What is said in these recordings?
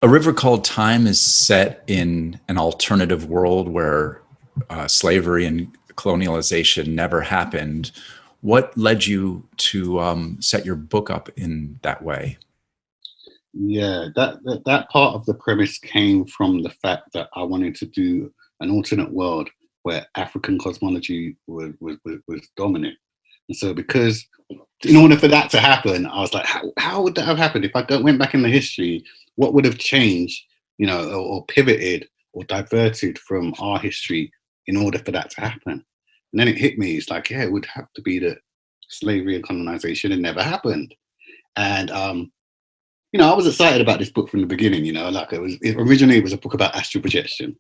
A River Called Time is set in an alternative world where slavery and colonialization never happened. What led you to set your book up in that way? Yeah, that part of the premise came from the fact that I wanted to do an alternate world where African cosmology was dominant. And so, because in order for that to happen, I was like, how would that have happened if went back in the history? What would have changed, or pivoted or diverted from our history in order for that to happen? And then it hit me. It's like, yeah, it would have to be that slavery and colonization had never happened. And I was excited about this book from the beginning. Like originally it was a book about astral projection.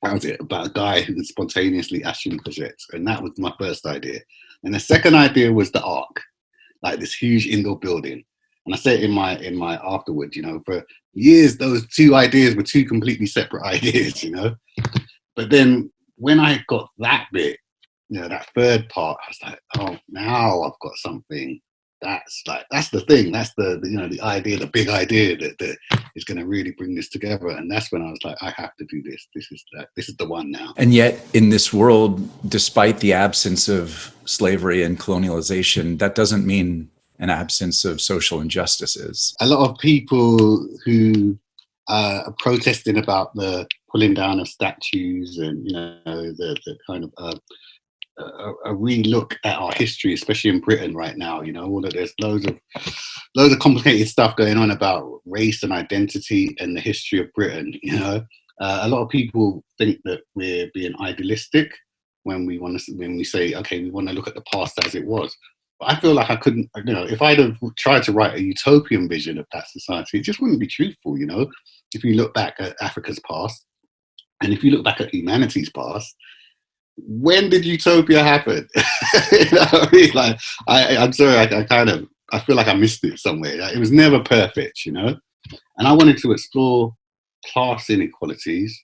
That was it, about a guy who could spontaneously astrally project, and that was my first idea. And the second idea was the Ark, like this huge indoor building. And I say it in my afterwards. For years those two ideas were two completely separate ideas. But then when I got that bit, that third part, I was like, oh, now I've got something that's the thing. That's the idea, the big idea that is going to really bring this together. And that's when I was like, I have to do this. This is the one now. And yet, in this world, despite the absence of slavery and colonialization, that doesn't mean an absence of social injustices. A lot of people who are protesting about the pulling down of statues and the kind of a re-look at our history, especially in Britain right now. All of there's loads of complicated stuff going on about race and identity and the history of Britain. A lot of people think that we're being idealistic when we say, okay, we want to look at the past as it was. But I feel like I couldn't, if I'd have tried to write a utopian vision of that society, it just wouldn't be truthful. If you look back at Africa's past, and if you look back at humanity's past, when did utopia happen? What I mean? Like, I'm sorry, I feel like I missed it somewhere. Like, it was never perfect, And I wanted to explore class inequalities,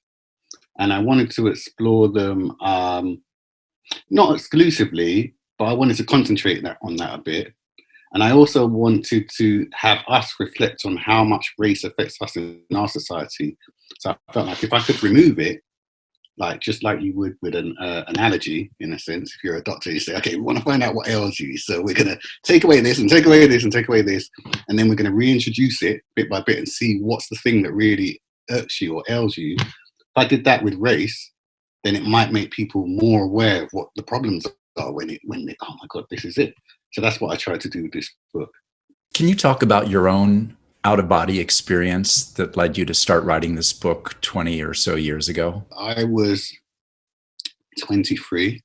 and I wanted to explore them not exclusively, but I wanted to concentrate on that a bit. And I also wanted to have us reflect on how much race affects us in our society. So I felt like if I could remove it, just like you would with an allergy, in a sense. If you're a doctor, you say, okay, we want to find out what ails you. So we're going to take away this and take away this and take away this. And then we're going to reintroduce it bit by bit and see what's the thing that really irks you or ails you. If I did that with race, then it might make people more aware of what the problems are when they, oh my God, this is it. So that's what I tried to do with this book. Can you talk about your own out-of-body experience that led you to start writing this book 20 or so years ago? I was 23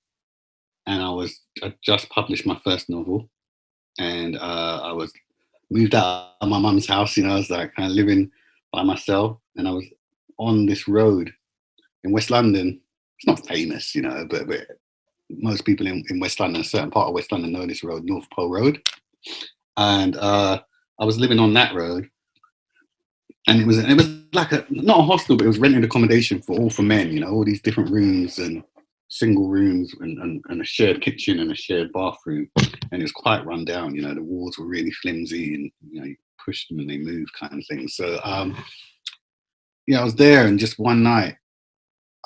and I just published my first novel, and I was moved out of my mum's house. I was like kind of living by myself, and I was on this road in West London. It's not famous, but most people in West London, a certain part of West London, know this road, North Pole Road. And I was living on that road, and it was like not a hostel, but it was rented accommodation for men. All these different rooms and single rooms and a shared kitchen and a shared bathroom, and it was quite run down. The walls were really flimsy, and you push them and they move, kind of thing. So I was there, and just one night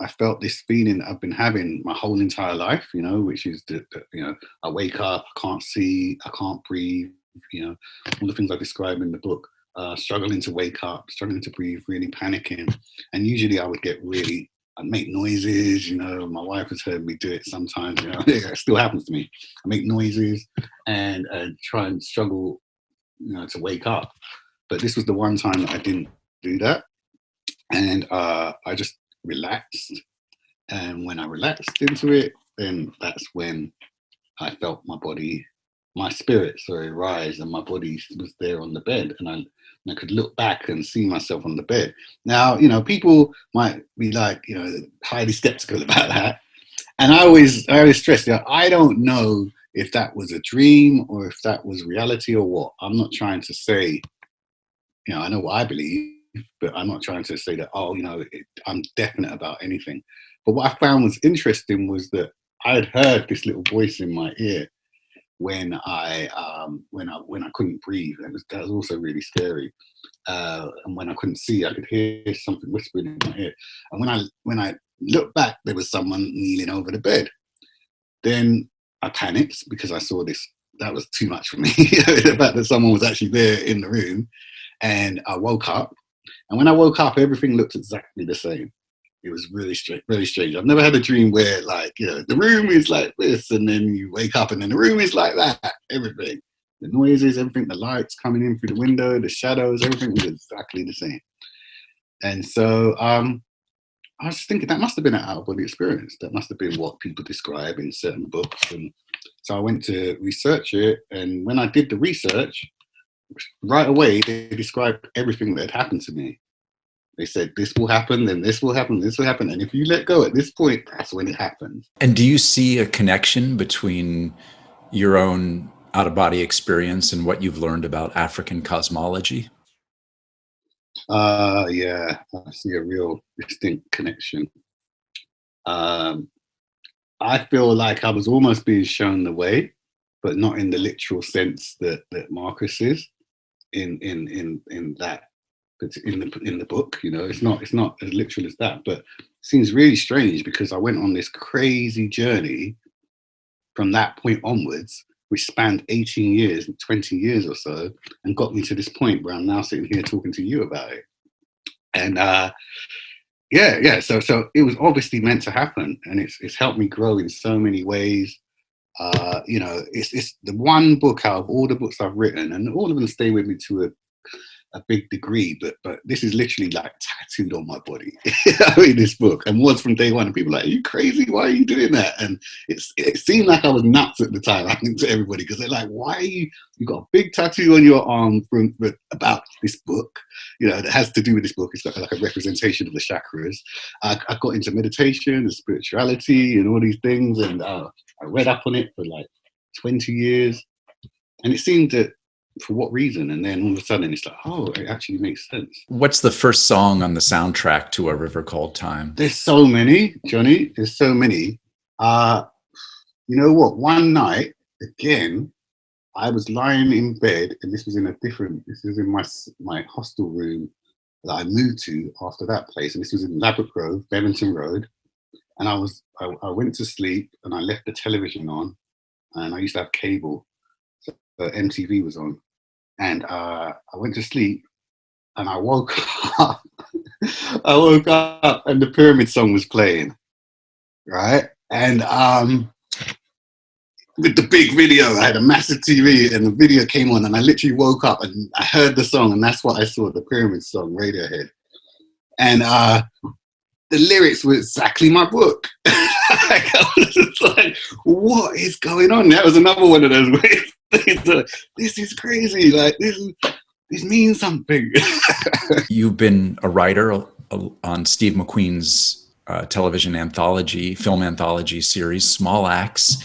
I felt this feeling that I've been having my whole entire life, which is that I wake up, I can't see, I can't breathe, all the things I describe in the book, struggling to wake up, struggling to breathe, really panicking. And usually I'd make noises, my wife has heard me do it sometimes, it still happens to me. I make noises and try and struggle, to wake up. But this was the one time that I didn't do that. And I just relaxed. And when I relaxed into it, then that's when I felt my spirit, rise, and my body was there on the bed, and I could look back and see myself on the bed. Now, people might be like, highly skeptical about that. And I always stress, I don't know if that was a dream or if that was reality or what. I'm not trying to say, I know what I believe, but I'm not trying to say that, I'm definite about anything. But what I found was interesting was that I had heard this little voice in my ear when I couldn't breathe. That was also really scary. And when I couldn't see, I could hear something whispering in my ear. And when I looked back, there was someone kneeling over the bed. Then I panicked because I saw this. That was too much for me. The fact that someone was actually there in the room. And I woke up. And when I woke up, everything looked exactly the same. It was really strange, very strange. I've never had a dream where, like, you know, the room is like this, and then you wake up and then the room is like that. Everything, the noises, everything, the lights coming in through the window, the shadows, everything was exactly the same. And so I was just thinking that must have been an out-of-body experience. That must have been what people describe in certain books. And so I went to research it. And when I did the research, right away, they described everything that had happened to me. They said, this will happen, then this will happen, this will happen. And if you let go at this point, that's when it happens. And do you see a connection between your own out-of-body experience and what you've learned about African cosmology? Yeah, I see a real distinct connection. I feel like I was almost being shown the way, but not in the literal sense that Marcus is in that. In the book, you know, it's not as literal as that, but it seems really strange because I went on this crazy journey from that point onwards, which spanned 18 years, 20 years or so, and got me to this point where I'm now sitting here talking to you about it. And so it was obviously meant to happen, and it's helped me grow in so many ways. You know, it's the one book out of all the books I've written, and all of them stay with me to a big degree, but this is literally like tattooed on my body. I mean, this book, and was from day one. And people are like, are you crazy? Why are you doing that? And it seemed like I was nuts at the time, I think, to everybody, because they're like, why are you got a big tattoo on your arm about this book, you know, that has to do with this book. It's like a representation of the chakras. I got into meditation and spirituality and all these things, and I read up on it for like 20 years, and it seemed that, for what reason? And then all of a sudden it's like, oh, it actually makes sense. What's the first song on the soundtrack to A River Called Time? There's so many, Johnny. There's so many. You know what? One night, again, I was lying in bed, and this was in my hostel room that I moved to after that place. And this was in Ladbroke Grove, Bevington Road. And I went to sleep, and I left the television on, and I used to have cable. So MTV was on. And I went to sleep, and I woke up. I woke up, and the Pyramid Song was playing, right? And with the big video, I had a massive TV, and the video came on, and I literally woke up, and I heard the song, and that's what I saw, the Pyramid Song, Radiohead. And the lyrics were exactly my book. I was just like, what is going on? That was another one of those weird things. This is crazy. Like, this means something. You've been a writer on Steve McQueen's film anthology series, Small Axe.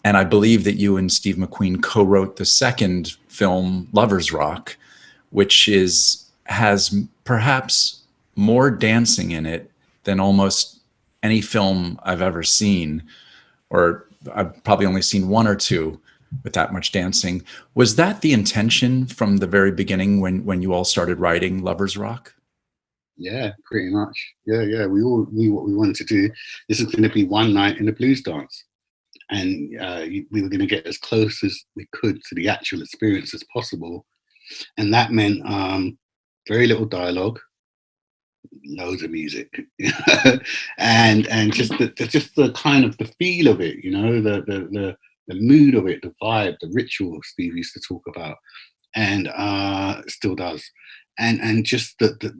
And I believe that you and Steve McQueen co-wrote the second film, Lovers Rock, which has perhaps more dancing in it than almost any film I've ever seen, or I've probably only seen one or two with that much dancing. Was that the intention from the very beginning when you all started writing Lovers Rock? Yeah, pretty much. Yeah. We all knew what we wanted to do. This is going to be one night in the blues dance. And we were going to get as close as we could to the actual experience as possible. And that meant very little dialogue, loads of music, and just the kind of the feel of it, you know, the mood of it, the vibe, the ritual Steve used to talk about, and still does, and just the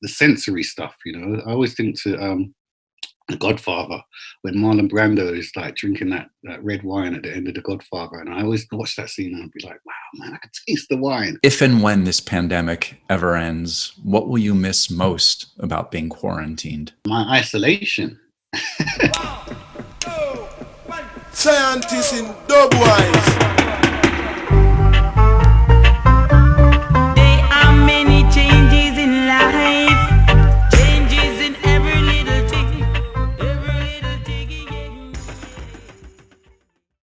sensory stuff, you know. I always think to The Godfather, when Marlon Brando is like drinking that red wine at the end of The Godfather, and I always watch that scene and I'd be like, wow, man, I could taste the wine. If and when this pandemic ever ends, what will you miss most about being quarantined? My isolation. Scientists in dub wise.